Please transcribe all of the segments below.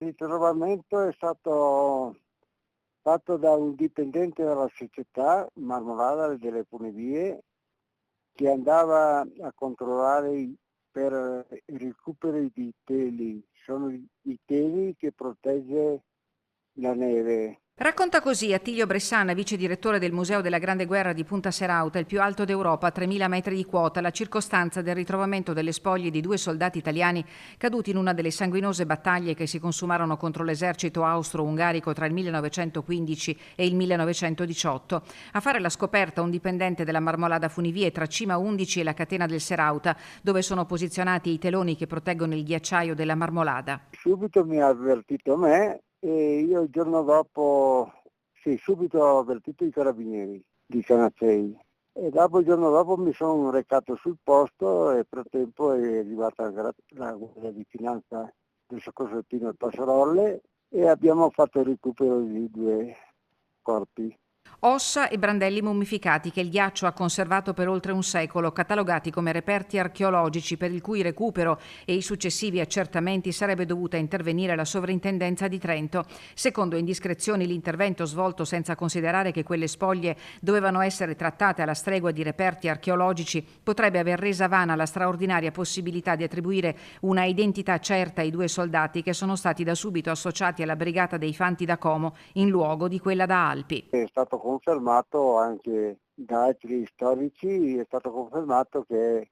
Il ritrovamento è stato fatto da un dipendente della società Marmolada delle Funivie che andava a controllare per il recupero di teli. Sono i teli che protegge la neve. Racconta così Attilio Bressana, vice direttore del Museo della Grande Guerra di Punta Serauta, il più alto d'Europa, a 3.000 metri di quota, la circostanza del ritrovamento delle spoglie di 2 soldati italiani caduti in una delle sanguinose battaglie che si consumarono contro l'esercito austro-ungarico tra il 1915 e il 1918. A fare la scoperta un dipendente della Marmolada Funivie tra Cima 11 e la catena del Serauta, dove sono posizionati i teloni che proteggono il ghiacciaio della Marmolada. Subito mi ha avvertito me e io il giorno dopo, subito ho avvertito i carabinieri di Canazei. E dopo, il giorno dopo mi sono recato sul posto e nel frattempo è arrivata la Guardia di Finanza del Soccorso Alpino Passarolle e abbiamo fatto il recupero di 2 corpi. Ossa e brandelli mummificati che il ghiaccio ha conservato per oltre un secolo, catalogati come reperti archeologici per il cui recupero e i successivi accertamenti sarebbe dovuta intervenire la Sovrintendenza di Trento. Secondo indiscrezioni, l'intervento svolto senza considerare che quelle spoglie dovevano essere trattate alla stregua di reperti archeologici potrebbe aver resa vana la straordinaria possibilità di attribuire una identità certa ai 2 soldati che sono stati da subito associati alla brigata dei Fanti da Como in luogo di quella da Alpi. È stato confermato anche da altri storici, è stato confermato che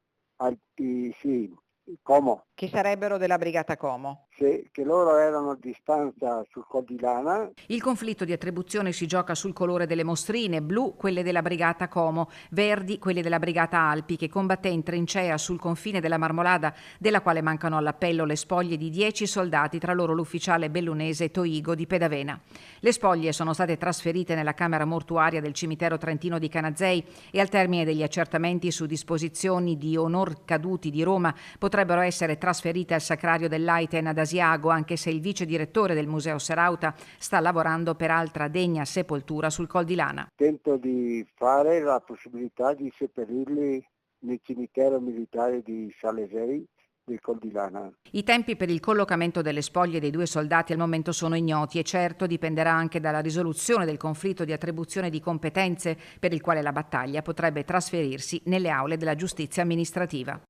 Como, Che sarebbero della Brigata Como. che loro erano a distanza sul Col di Lana. Il conflitto di attribuzione si gioca sul colore delle mostrine, blu quelle della Brigata Como, verdi quelle della Brigata Alpi, che combatté in trincea sul confine della Marmolada, della quale mancano all'appello le spoglie di 10 soldati, tra loro l'ufficiale bellunese Toigo di Pedavena. Le spoglie sono state trasferite nella camera mortuaria del cimitero trentino di Canazei e al termine degli accertamenti su disposizioni di onor caduti di Roma potrebbero essere trasferite al Sacrario dell'Aiten ad Asiago, anche se il vice direttore del Museo Serauta sta lavorando per altra degna sepoltura sul Col di Lana. Tento di fare la possibilità di seppellirli nel cimitero militare di Salesei del Col di Lana. I tempi per il collocamento delle spoglie dei 2 soldati al momento sono ignoti e certo dipenderà anche dalla risoluzione del conflitto di attribuzione di competenze per il quale la battaglia potrebbe trasferirsi nelle aule della giustizia amministrativa.